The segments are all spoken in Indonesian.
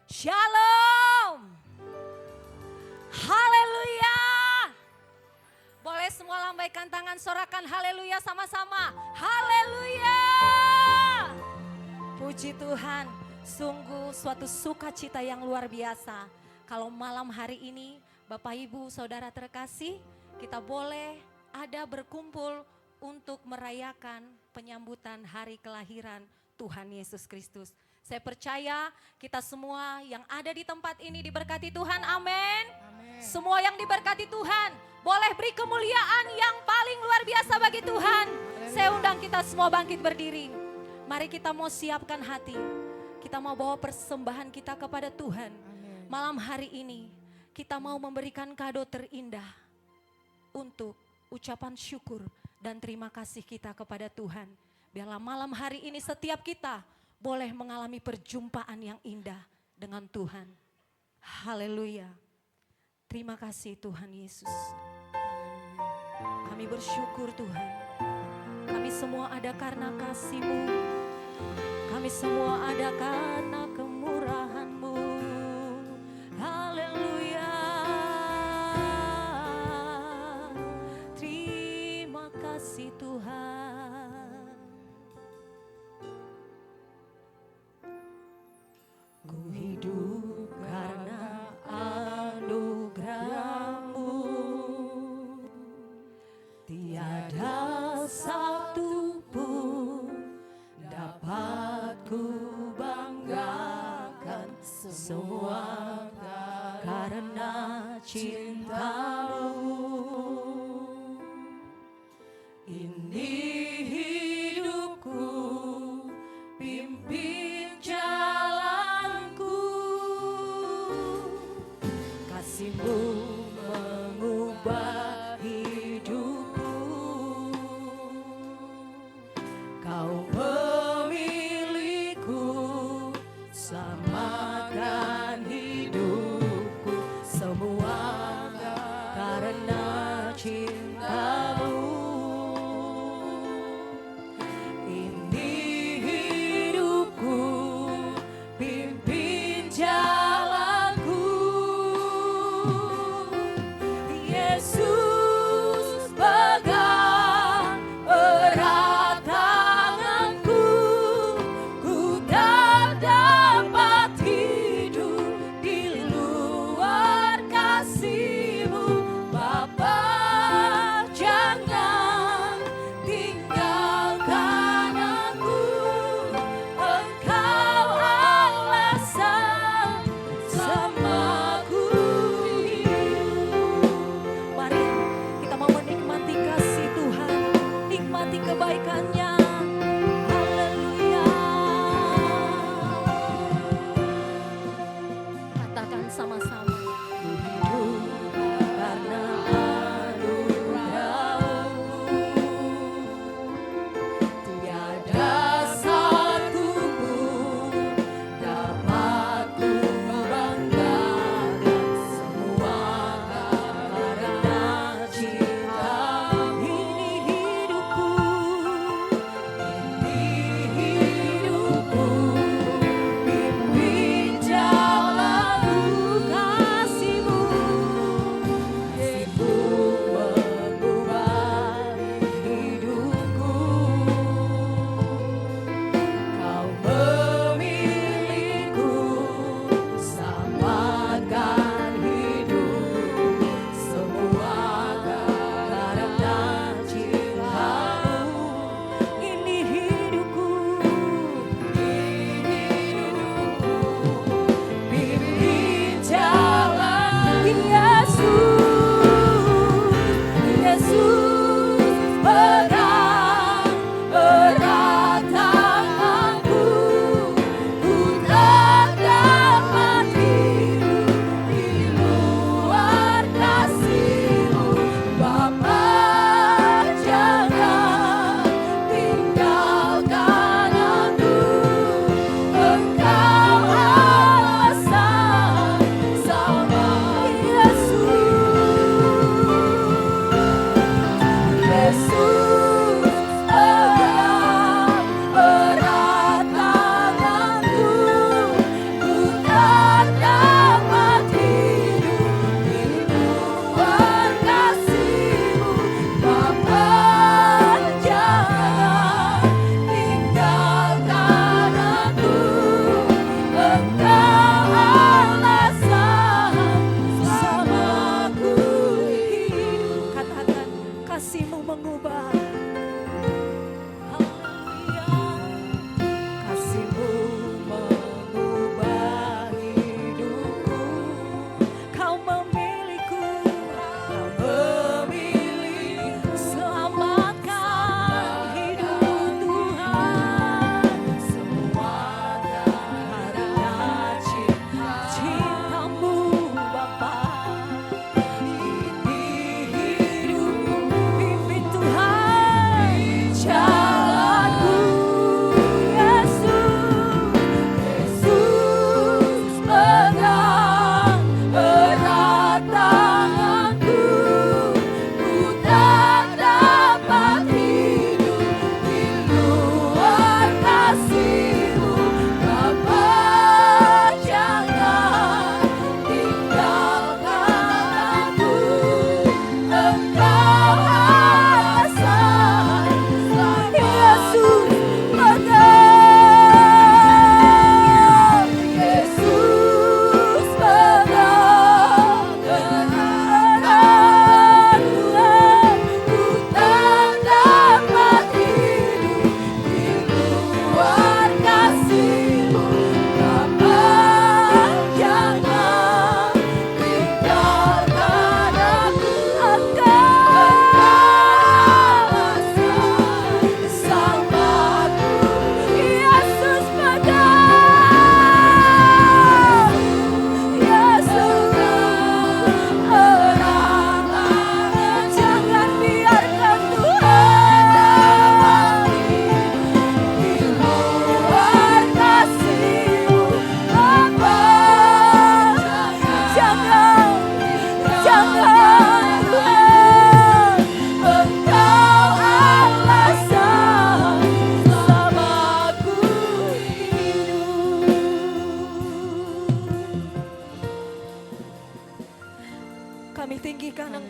Shalom. Haleluya. Boleh semua lambaikan tangan, sorakan haleluya sama-sama. Haleluya. Puji Tuhan, sungguh suatu sukacita yang luar biasa. Kalau malam hari ini Bapak Ibu Saudara terkasih, kita boleh ada berkumpul untuk merayakan penyambutan hari kelahiran Tuhan Yesus Kristus. Saya percaya kita semua yang ada di tempat ini diberkati Tuhan, amin. Semua yang diberkati Tuhan, boleh beri kemuliaan yang paling luar biasa bagi Tuhan. Saya undang kita semua bangkit berdiri. Mari kita mau siapkan hati, kita mau bawa persembahan kita kepada Tuhan. Malam hari ini kita mau memberikan kado terindah untuk ucapan syukur dan terima kasih kita kepada Tuhan. Biarlah malam hari ini setiap kita boleh mengalami perjumpaan yang indah dengan Tuhan. Haleluya. Terima kasih Tuhan Yesus. Kami bersyukur Tuhan. Kami semua ada karena kasih-Mu. Kami semua ada karena kemurahan-Mu. Haleluya. Terima kasih Tuhan. Ku hidup karena anugerah-Mu. Tiada satu pun dapat ku banggakan, semua karena cinta-Mu. Ini hidupku, pimpin jalanku, kasih-Mu mengubah hidupku. Kau pemilikku, selamatkan hidupku, semua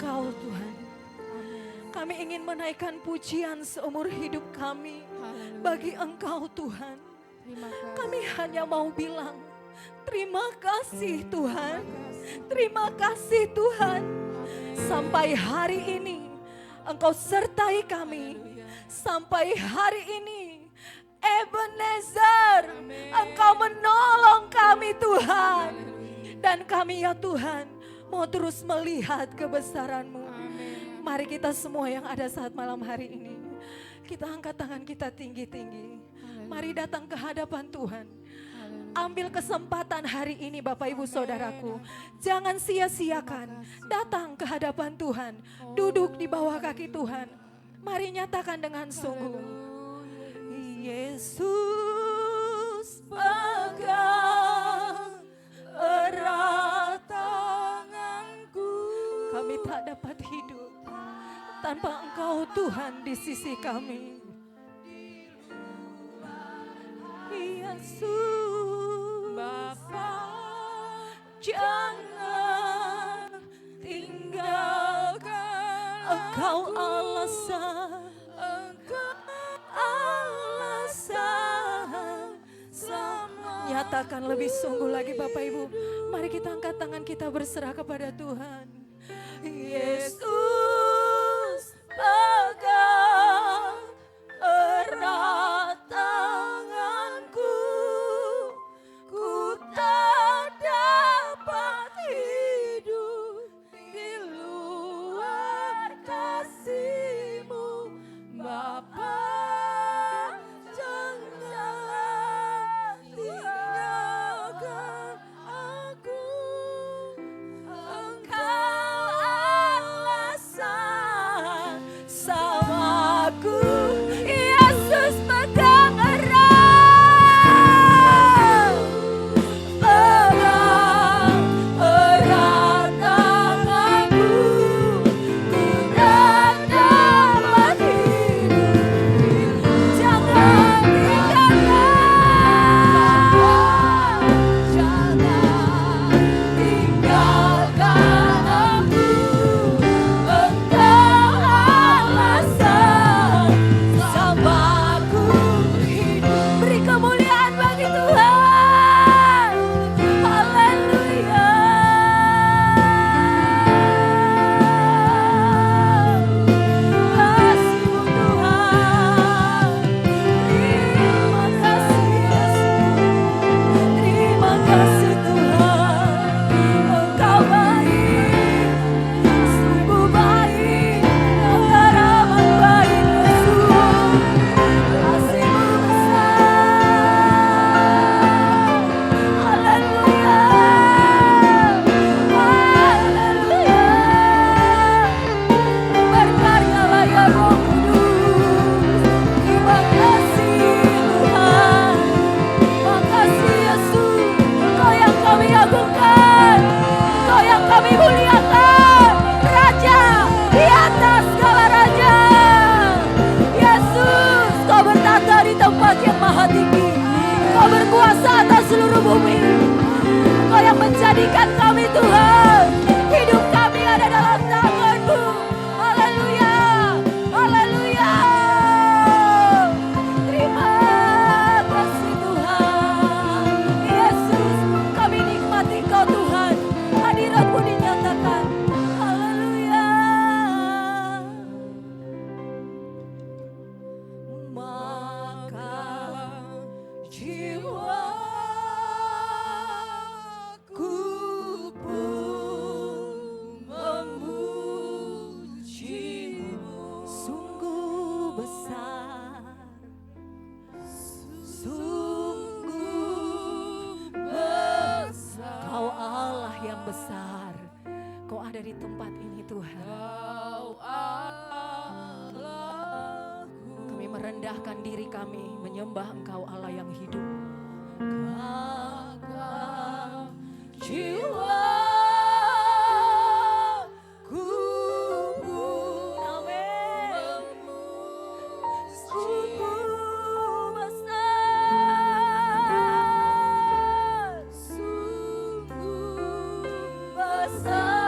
Engkau Tuhan. Kami ingin menaikkan pujian seumur hidup kami bagi Engkau Tuhan. Kami hanya mau bilang, terima kasih Tuhan. Terima kasih Tuhan. Sampai hari ini Engkau sertai kami. Sampai hari ini Ebenezer, Engkau menolong kami Tuhan. Dan kami ya Tuhan mau terus melihat kebesaran-Mu. Mari kita semua yang ada saat malam hari ini, kita angkat tangan kita tinggi-tinggi. Mari datang ke hadapan Tuhan. Ambil kesempatan hari ini Bapak Ibu Saudaraku. Jangan sia-siakan. Datang ke hadapan Tuhan. Duduk di bawah kaki Tuhan. Mari nyatakan dengan sungguh. Yesus pegang erat tanganku. Kami tak dapat hidup tanpa Engkau Tuhan di sisi kami. Yesus Bapa, jangan tinggalkan Engkau alasan, Engkau alasan sama. Nyatakan lebih sungguh lagi Bapak Ibu. Mari kita angkat tangan kita berserah kepada Tuhan. Yesus pegang erat tanganku, ku tak dapat hidup di luar kasih-Mu Bapa. Jangan tinggalkan aku, Engkau alasan samaku. Yesus pegang erat, pegang erat tanganku, ku tak dapat hidup. Jangan tinggalkan, jangan tinggalkan aku, Engkau alasan samaku hidup. Beri kemuliaan bagi Tuhan. Haleluya. Kasih-Mu Tuhan. Terima kasih Yesus. Terima kasih Tuhan. Engkau baik, sungguh baik. Engkau amat baik Yesus. Kasih-Mu besar. Haleluya. Haleluya. Berkaryalah ya Roh Kudus. Terima kasih Tuhan. Terima kasih Yesus. Engkau yang kami agungkan, Engkau yang kami muliakan, Raja di atas segala raja. Yesus, Kau bertata di tempat yang maha tinggi. Kau berkuasa atas seluruh bumi. Kau yang menjadikan kami Tuhan. Hidup kami ada dalam tangan-Mu. Haleluya. Haleluya. Terima kasih Tuhan. Yesus, kami nikmati Kau Tuhan. Hadirat-Mu dinyatakan. Haleluya. Maka jiwaku pun memuji-Mu. Sungguh besar, sungguh besar. Kau Allah yang besar. Kau ada di tempat ini Tuhan. Kami merendahkan diri kami, menyembah Engkau Allah yang hidup. Kakak jiwaku pun, amin, sungguh besar, sungguh besar.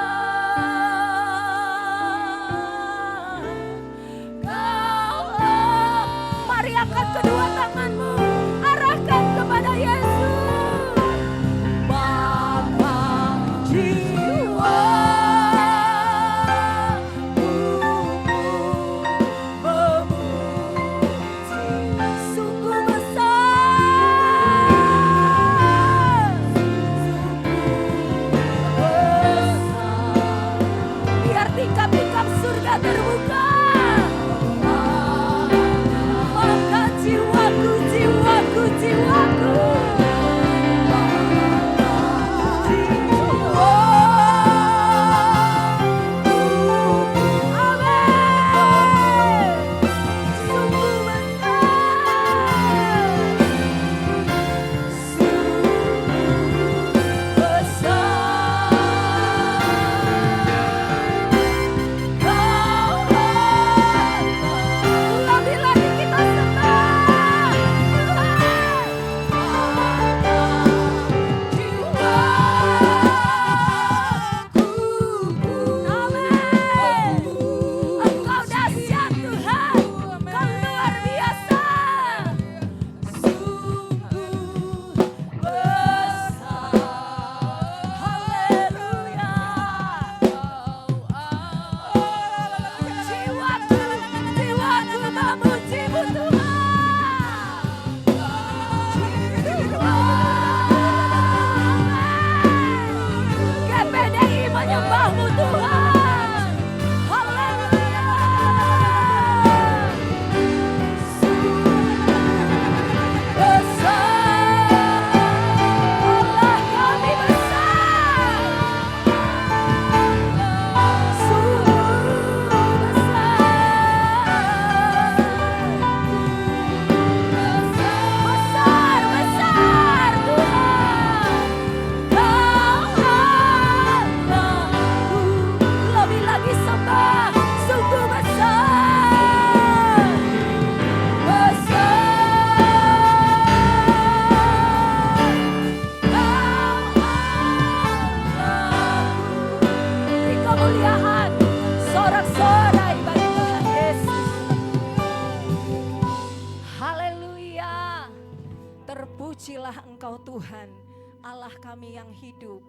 Engkau Tuhan, Allah kami yang hidup,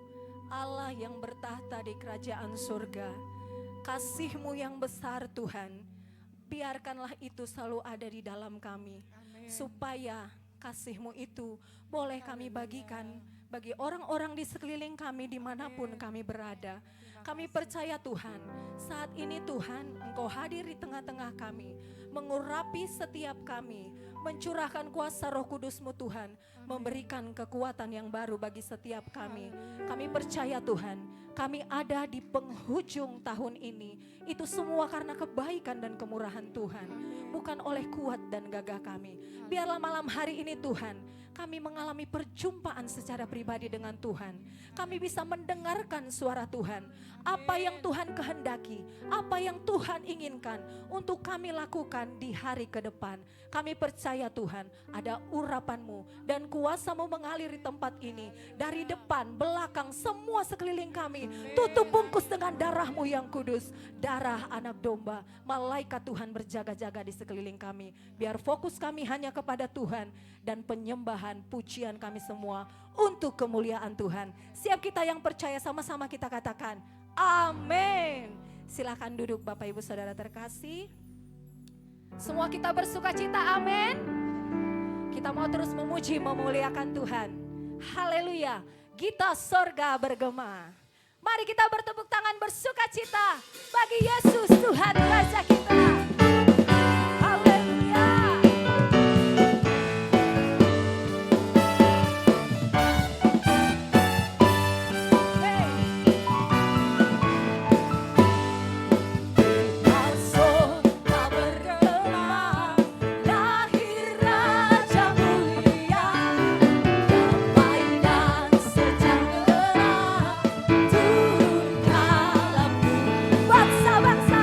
Allah yang bertahta di kerajaan surga. Kasih-Mu yang besar Tuhan, biarkanlah itu selalu ada di dalam kami. Supaya kasih-Mu itu boleh kami bagikan bagi orang-orang di sekeliling kami dimanapun kami berada. Kami percaya Tuhan, saat ini Tuhan Engkau hadir di tengah-tengah kami, mengurapi setiap kami, mencurahkan kuasa Roh Kudus-Mu Tuhan, memberikan kekuatan yang baru bagi setiap kami. Kami percaya Tuhan, kami ada di penghujung tahun ini, itu semua karena kebaikan dan kemurahan Tuhan, bukan oleh kuat dan gagah kami. Biarlah malam hari ini Tuhan, kami mengalami perjumpaan secara pribadi dengan Tuhan. Kami bisa mendengarkan suara Tuhan. Apa yang Tuhan kehendaki, apa yang Tuhan inginkan untuk kami lakukan di hari ke depan. Kami percaya Tuhan, ada urapan-Mu dan kuasa-Mu mengalir di tempat ini. Dari depan, belakang, semua sekeliling kami. Tutup bungkus dengan darah-Mu yang kudus. Darah anak domba. Malaikat Tuhan berjaga-jaga di sekeliling kami. Biar fokus kami hanya kepada Tuhan. Dan penyembahan, pujian kami semua untuk kemuliaan Tuhan. Siap kita yang percaya, sama-sama kita katakan amin. Silakan duduk Bapak Ibu Saudara terkasih. Semua kita bersuka cita, amin. Kita mau terus memuji, memuliakan Tuhan. Haleluya. Gita sorga bergema. Mari kita bertepuk tangan bersuka cita bagi Yesus Tuhan Raja kita. Bangsa-bangsa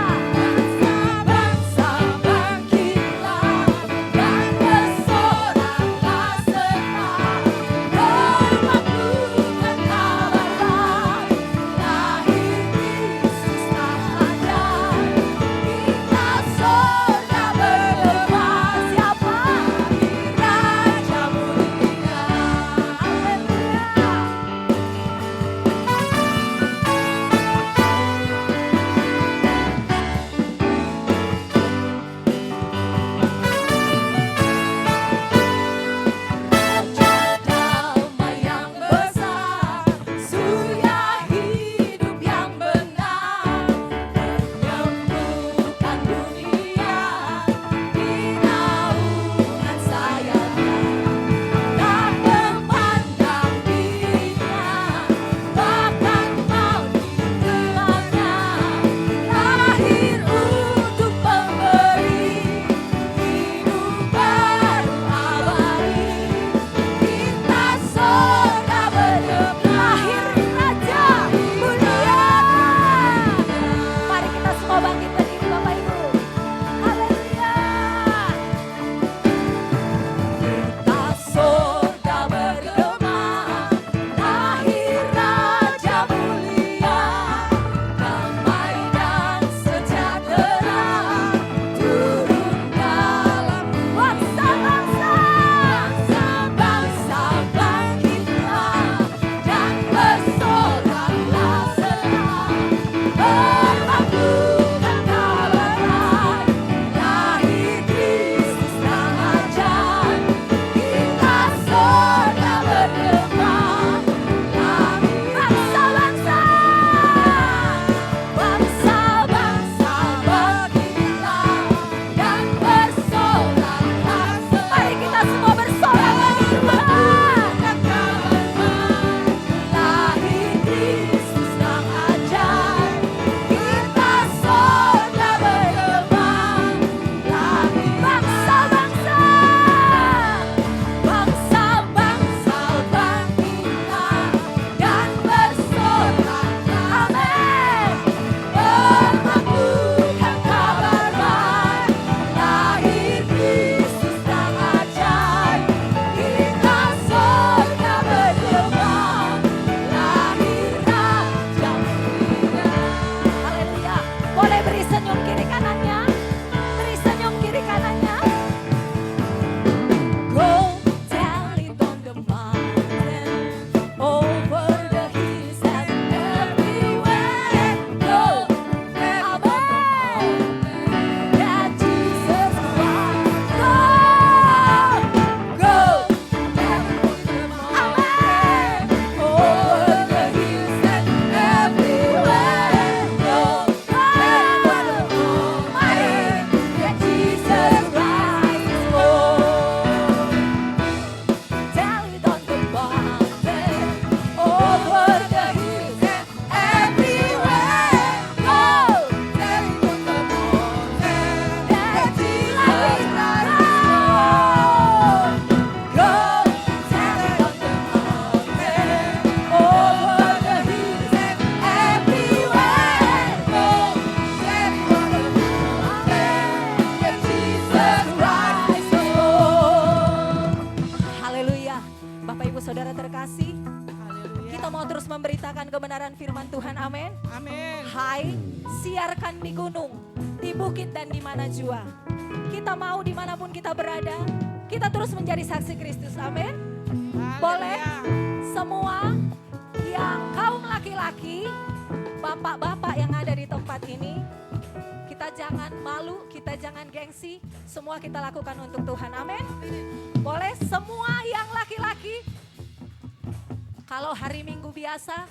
saudara terkasih, Haleluya. kita mau terus memberitakan kebenaran firman Tuhan, amin. Amin. Hai, siarkan di gunung, di bukit dan di mana jua. Kita mau dimanapun kita berada, kita terus menjadi saksi Kristus, amin. Boleh semua yang kaum laki-laki, bapak-bapak yang ada di tempat ini, kita jangan malu, kita jangan gengsi, semua kita lakukan untuk Tuhan, amin. Boleh semua yang laki-laki, kalau hari Minggu biasa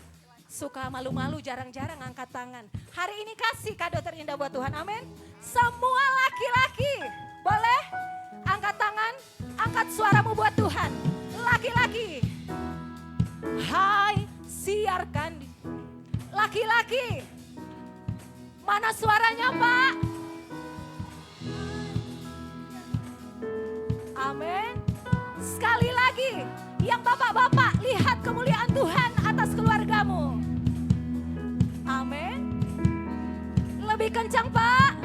suka malu-malu, jarang-jarang angkat tangan. Hari ini kasih kado terindah buat Tuhan, amin. Semua laki-laki, boleh angkat tangan, angkat suaramu buat Tuhan. Laki-laki, hai siarkan. Laki-laki, mana suaranya Pak? Amin. Sekali lagi, yang bapak-bapak lihat kemuliaan Tuhan atas keluargamu. Amin. Lebih kencang Pak.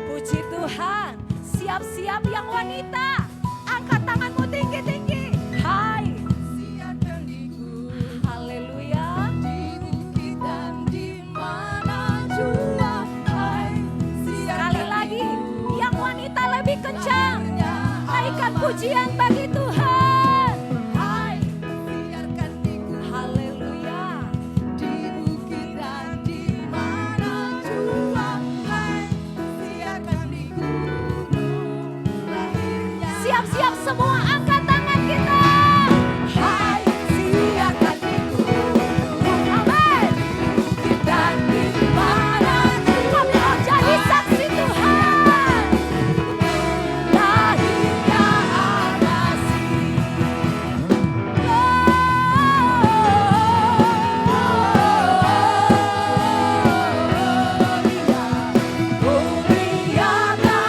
Puji Tuhan. Siap-siap yang wanita, angkat tanganmu tinggi-tinggi. Hai. Haleluya. Sekali lagi, yang wanita lebih kencang. Naikkan pujian bagi Tuhan. Hai. Haleluya. Siap-siap semua, angkat tangan kita. Hai, siarkan di gunung. Amin. Dan di mana kami mau jadi saksi Tuhan. Lahirnya Almasih. Muliakan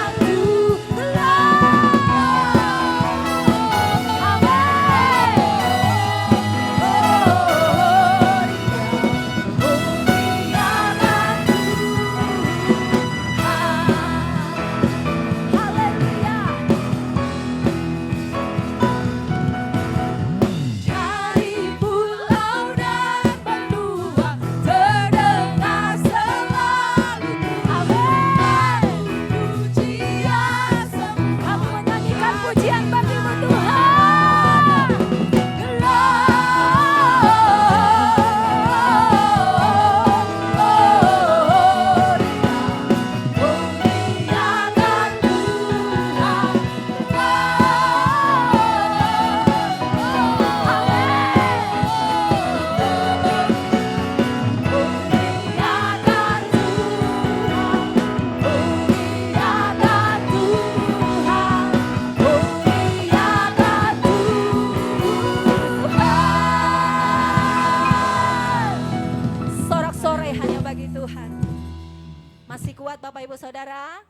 dari pulau dan benua terdengar selalu. Amin. Pujian semua. Kami menyanyikan pujian bagimu Tuhan. Sorak-sorai hanya bagi Tuhan. Masih kuat Bapak Ibu Saudara?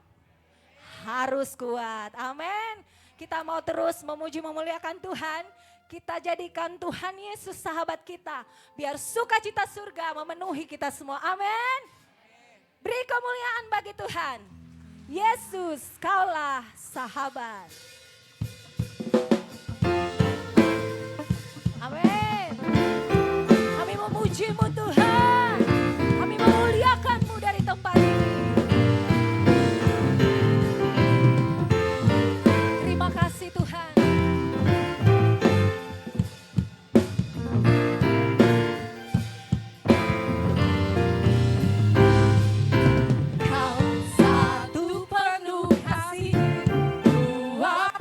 Harus kuat, amin. Kita mau terus memuji memuliakan Tuhan. Kita jadikan Tuhan Yesus sahabat kita. Biar sukacita surga memenuhi kita semua, amin. Beri kemuliaan bagi Tuhan. Yesus, kaulah sahabat. Amin. Kami memuji-Mu Tuhan. Kami memuliakan-Mu dari tempat ini. Terima kasih Tuhan. Kau satu penuh kasih, dua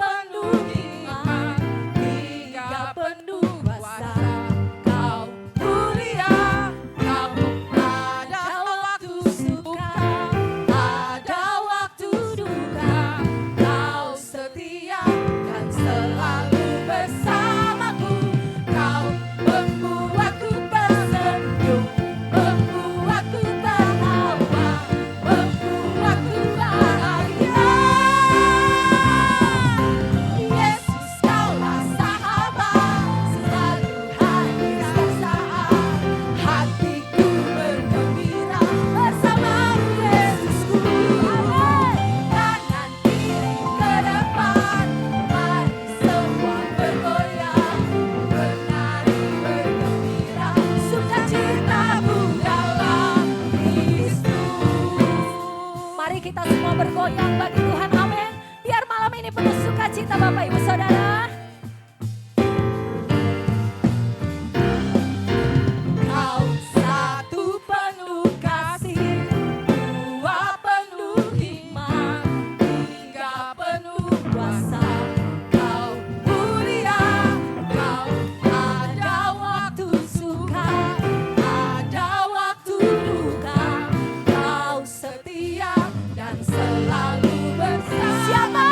sukacita Bapak Ibu Saudara. Kau satu penuh kasih, dua penuh hikmat, tiga penuh kuasa. Kau mulia, kau ada waktu suka, ada waktu duka. Kau setia dan selalu bersama. Siapa?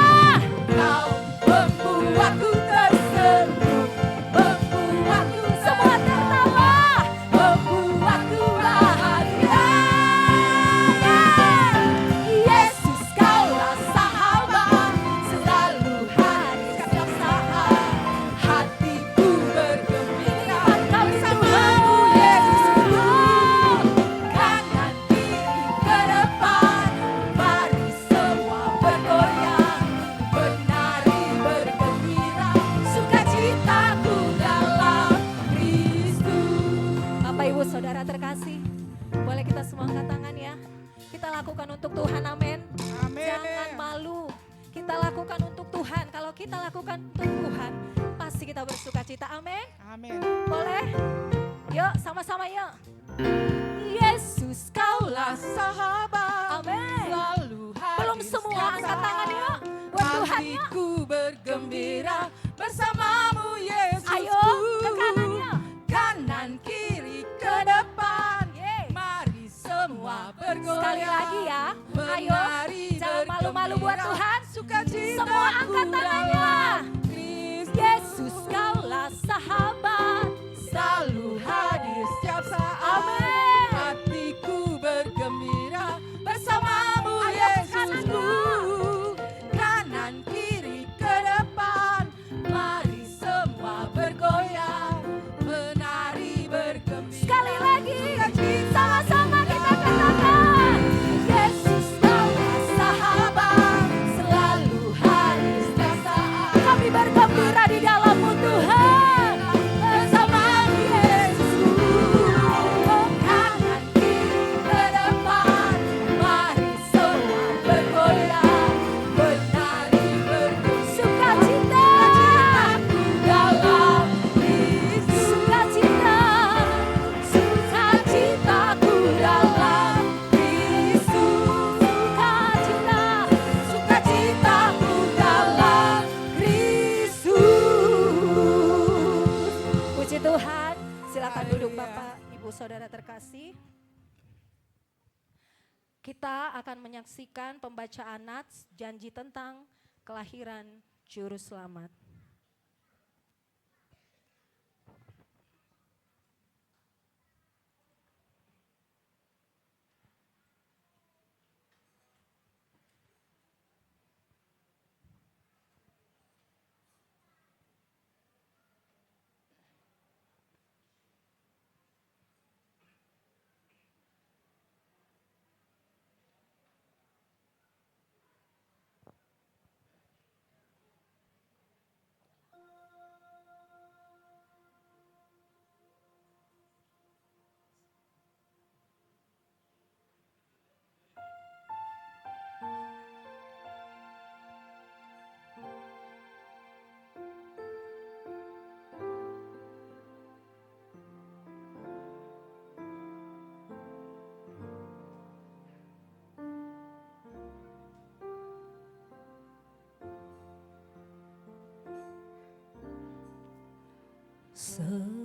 Kau membuatku tersenyum, membuatku semua tertawa, membuatku bahagia. Yesus, Kaulah sahabat, selalu hadir setiap saat. Hatiku bergembira bersamamu, Yesusku. Kanan kiri ke depan, mari semua bergoyang, menari bergembira, sukacitaku dalam Kristus. Bapak Ibu Saudara terkasih, boleh kita semua angkat tangan ya. Kita lakukan untuk Tuhan, amin. Amin. Jangan malu. Kita lakukan untuk Tuhan. Kalau kita lakukan untuk Tuhan, pasti kita bersukacita, amin. Amin. Boleh? Yuk, sama-sama yuk. Yesus, Kaulah Sahabat, amin. selalu hadir Belum semua, setiap angkat tangan saat. yuk. Buat Tuhan yuk. Hatiku bergembira bersamamu, Yesusku. Ayo, ke kanan yuk. Kanan kiri ke depan, Yeay. mari semua bergoyang. Sekali lagi ya. Ayo, menari jangan malu-malu buat bergembira, Tuhan. sukacitaku Semua angkat tangannya. dalam Kristus. Yesus, Kaulah sahabat, Selalu hadir setiap saat. amin. Hatiku bergembira bersamamu, Ayo, Yesusku. Kanan kiri ke depan, mari semua bergoyang, menari bergembira. Sekali lagi, Sukacita sama-sama kita katakan. Yesus, Kaulah sahabat, selalu hadir setiap saat. kami bergembira di dalam-Mu Tuhan. Bersamamu, Yesusku. Kanan kiri ke depan, mari semua bergoyang, menari bergembira. Sukacita, Sukacitaku dalam Kristus. sukacita, Sukacitaku dalam Kristus. sukacita. Sukacitaku dalam Kristus. Puji Tuhan, silakan duduk Haleluya. Bapak, Ibu, Saudara terkasih. Kita akan menyaksikan pembacaan nats janji tentang kelahiran Juru Selamat.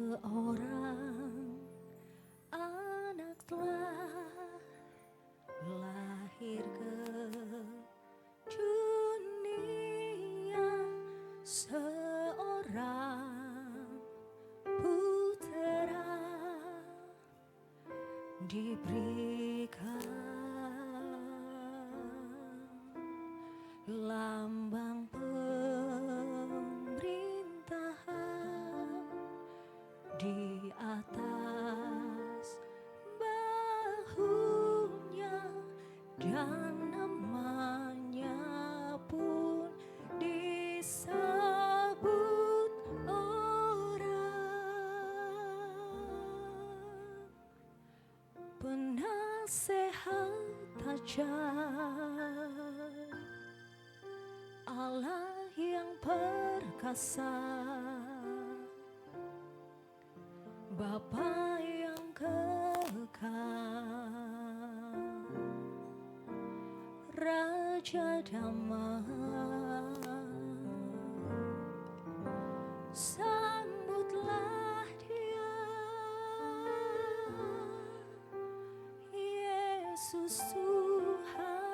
Seorang anak telah lahir ke dunia, seorang putera diberikan, lambang pemerintahan di atas bahunya, dan namanya pun disebut orang penasehat ajaib, Allah yang perkasa, Bapa yang kekal, Raja damai, sambutlah Dia, Yesus Tuhan,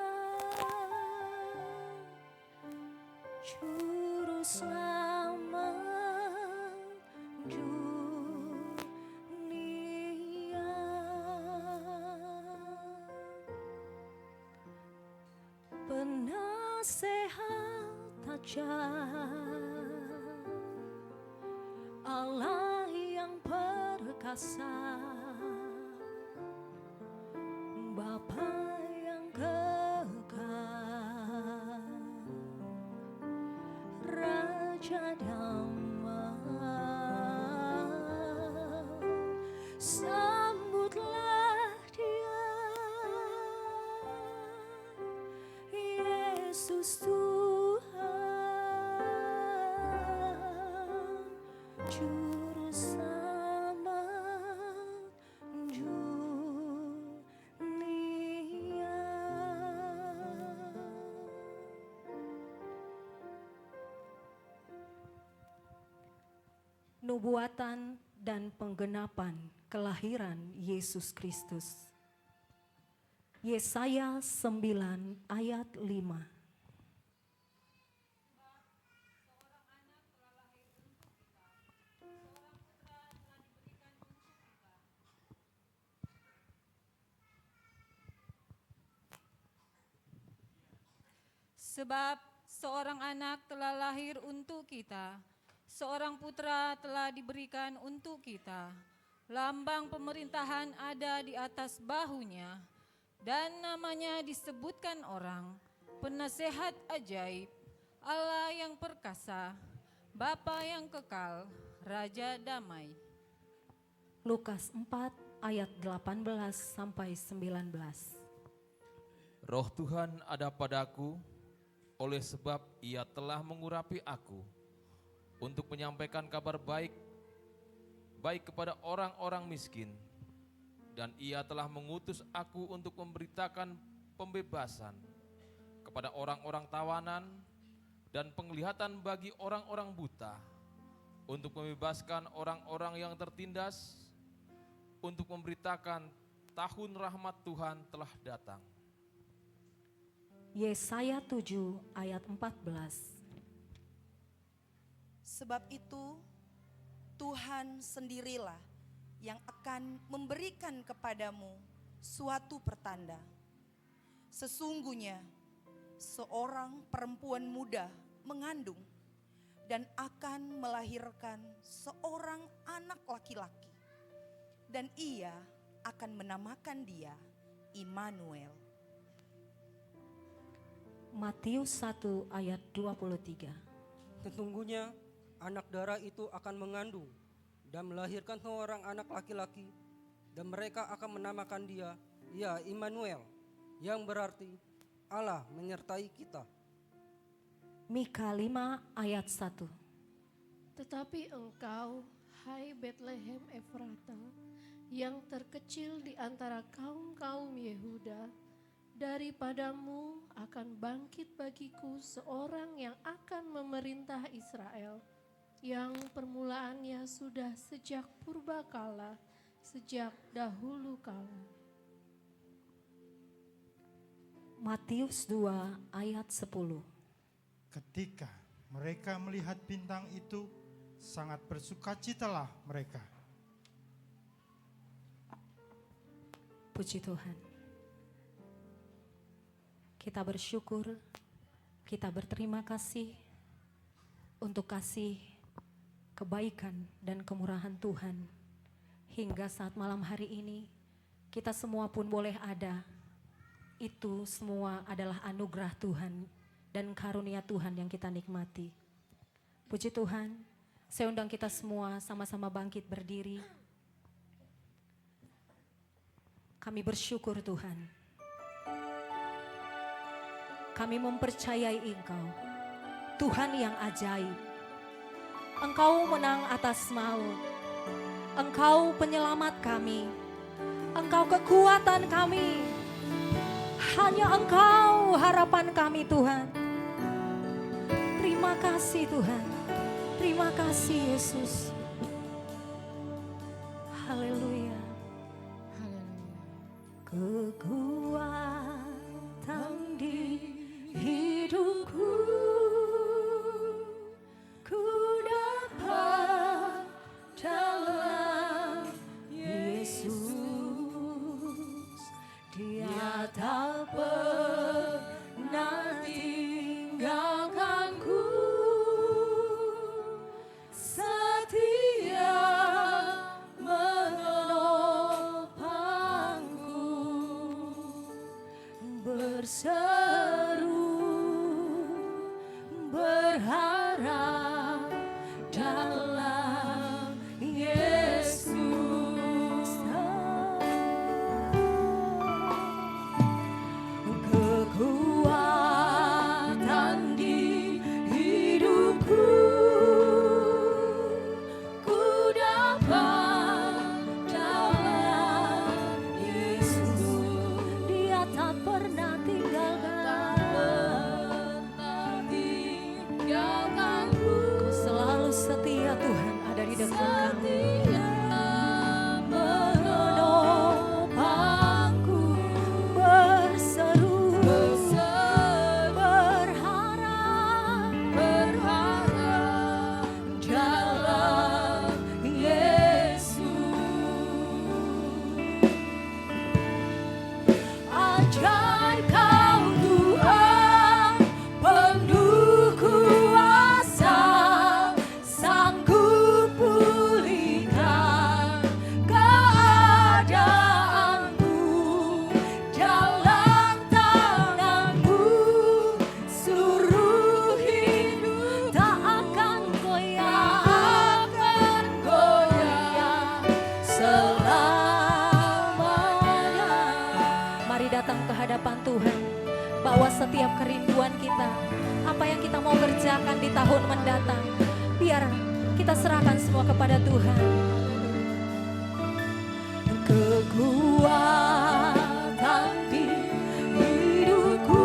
Juru Selamat dunia. Penasehat ajaib, Allah yang perkasa, Bapa yang kekal, Raja damai, sambutlah Dia, Yesus Tuhan, Juru Selamat dunia. Nubuatan dan penggenapan kelahiran Yesus Kristus. Yesaya 9 ayat 5. Sebab seorang anak telah lahir untuk kita, seorang putra telah diberikan untuk kita. Lambang pemerintahan ada di atas bahunya, dan namanya disebutkan orang, Penasehat Ajaib, Allah yang perkasa, Bapa yang kekal, Raja damai. Lukas 4 ayat 18 sampai 19. Roh Tuhan ada padaku, oleh sebab Ia telah mengurapi aku untuk menyampaikan kabar baik kepada orang-orang miskin, dan Ia telah mengutus aku untuk memberitakan pembebasan kepada orang-orang tawanan dan penglihatan bagi orang-orang buta, untuk membebaskan orang-orang yang tertindas, untuk memberitakan tahun rahmat Tuhan telah datang. Yesaya 7 ayat 14. Sebab itu Tuhan sendirilah yang akan memberikan kepadamu suatu pertanda. Sesungguhnya seorang perempuan muda mengandung dan akan melahirkan seorang anak laki-laki, dan ia akan menamakan dia Immanuel. Matius 1 ayat 23. Sesungguhnya anak darah itu akan mengandung dan melahirkan seorang anak laki-laki, dan mereka akan menamakan dia, ya Immanuel, yang berarti Allah menyertai kita. Mika 5 ayat 1. Tetapi engkau, hai Betlehem Efrata, yang terkecil di antara kaum-kaum Yehuda, daripadamu akan bangkit bagiku seorang yang akan memerintah Israel, yang permulaannya sudah sejak purbakala, sejak dahulu kala. Matius 2 ayat 10. Ketika mereka melihat bintang itu, sangat bersukacitalah mereka. Puji Tuhan. Kita bersyukur, kita berterima kasih untuk kasih, kebaikan dan kemurahan Tuhan. Hingga saat malam hari ini, kita semua pun boleh ada. Itu semua adalah anugerah Tuhan dan karunia Tuhan yang kita nikmati. Puji Tuhan, saya undang kita semua sama-sama bangkit berdiri. Kami bersyukur Tuhan. Kami mempercayai Engkau, Tuhan yang ajaib. Engkau menang atas maut. Engkau penyelamat kami. Engkau kekuatan kami. Hanya Engkau harapan kami Tuhan. Terima kasih Tuhan. Terima kasih Yesus. Haleluya. Kekuatan di hidupku, ku dapat dalam Yesus. Dia tak pernah tinggalkanku, setia menopangku, berseru berharap dalam Yesus. Kekuatan di hidupku, ku dapat dalam Yesus. Dia tak pernah tinggalkanku. Kau selalu setia Tuhan, ada di dekat kami. Menopangku, berseru berharap dalam Yesus. Ajaib Kau Tuhan, penuh kuasa, sanggup pulihkan keadaanku. Dalam tangan-Mu seluruh hidup tak akan goyah selamanya. Mari datang ke hadapan Tuhan, bawa setiap kerinduan kita, apa yang kita mau kerjakan di tahun mendatang, biar kita serahkan semua kepada Tuhan. Kekuatan di hidupku,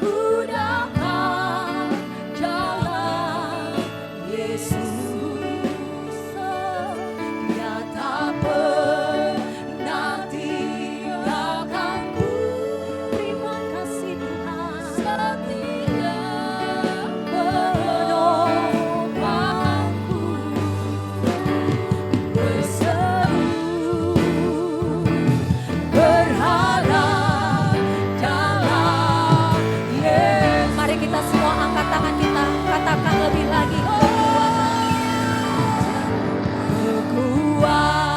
ku dapat dalam Yesus. Dia tak pernah tinggalkanku. Terima kasih Tuhan. Setia menopangku, berseru berharap dalam Yesus. Mari kita semua angkat tangan kita, katakan lebih lagi. Kekuatan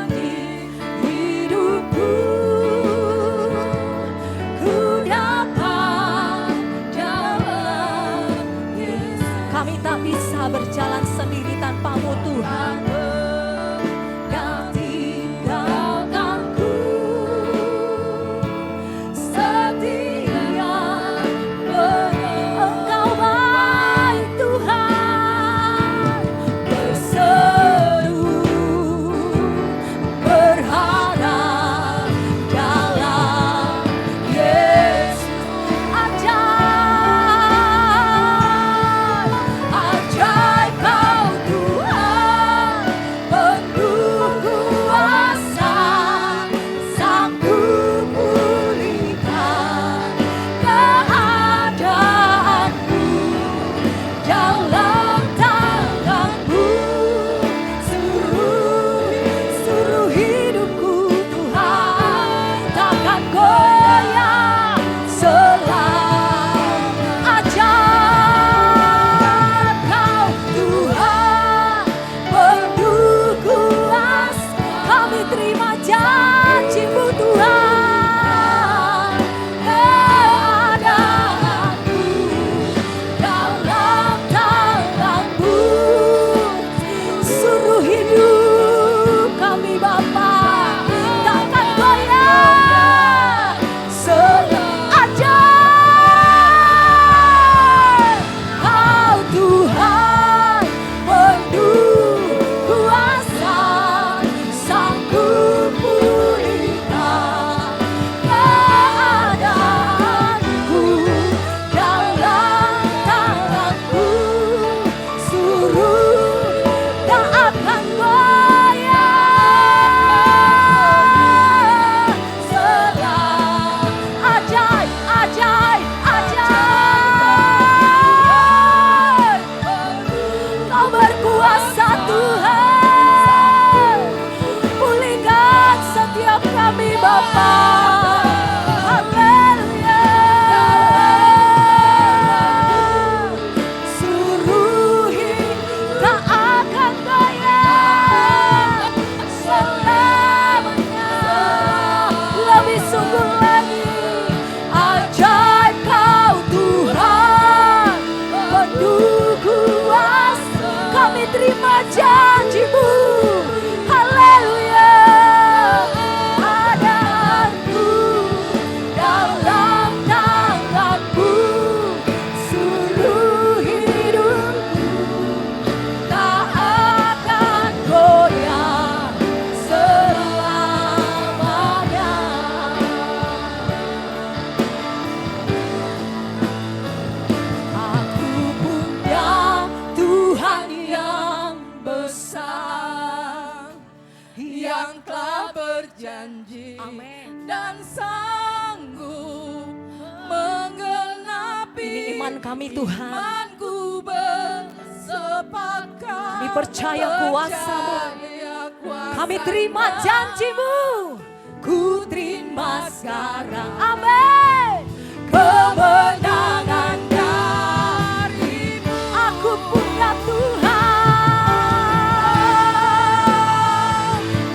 di hidupku, ku dapat dalam Yesus. Kami tak bisa berjalan sendiri tanpa-Mu Tuhan. Dan tinggalkanku, setia Engkau baik Tuhan. Berseru berharap dalam Yesus. Ajaib, ajaib Kau Tuhan, penuh kuasa, sanggup pulihkan keadaanku. Dalam tangan-Mu seluruh hidupku Tuhan, takkan goyah selamanya. Ajaib Kau Tuhan, penuh kuasa, kami terima janji-Mu Tuhan. Keadaanku dalam tangan-Mu berjanji Amin. dan sanggup menggenapi. Ini iman kami Tuhan. Imanku bersepakat. Kami percaya kuasa-Mu. kuasa Kami terima janji-Mu. Ku terima sekarang. Amin. Kemenangan dari-Mu. Aku punya Tuhan.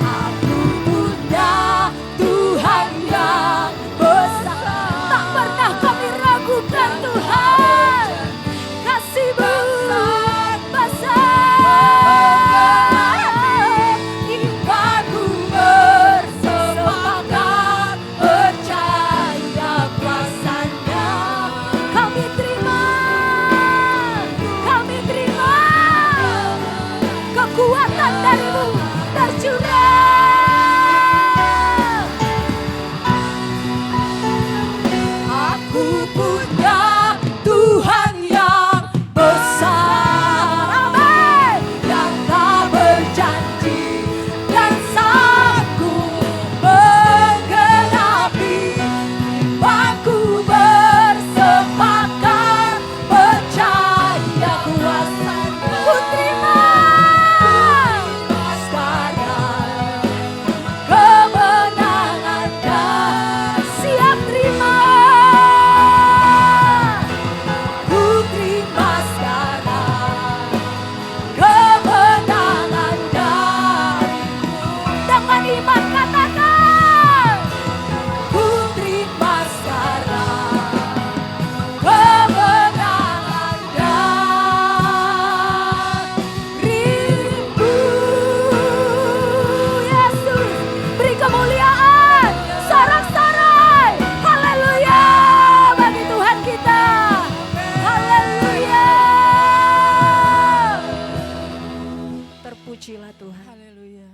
Aku punya Tuhan yang besar. Tak pernah kami ragukan Tuhan. Kasih-Mu besar. Imanku bersepakat percaya kuasa-Nya. Kami terima kekuatan dari-Mu tercurah. Aku punya Tuhan yang besar, amin, yang tak berjanji dan sanggup menggenapi. Imanku bersepakat percaya kuasa-Nya. Ku terima sekarang kemenangan dan siap terima. Ku terima sekarang kemenangan dari-Mu. Dengan iman katakan, ku terima sekarang kemenangan dari-Mu. Yesus, beri kemuliaan, sorak-sorai, haleluya bagi Tuhan kita. Haleluya. Terpujilah Tuhan. Haleluya.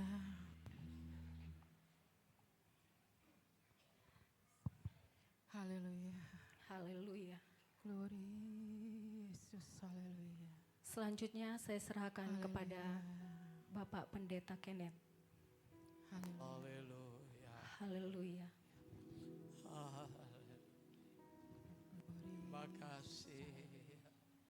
Haleluya. Haleluya. Glory Yesus. Haleluya. Selanjutnya saya serahkan kepada Bapak Pendeta Kenneth. Haleluya. Haleluya. Terima kasih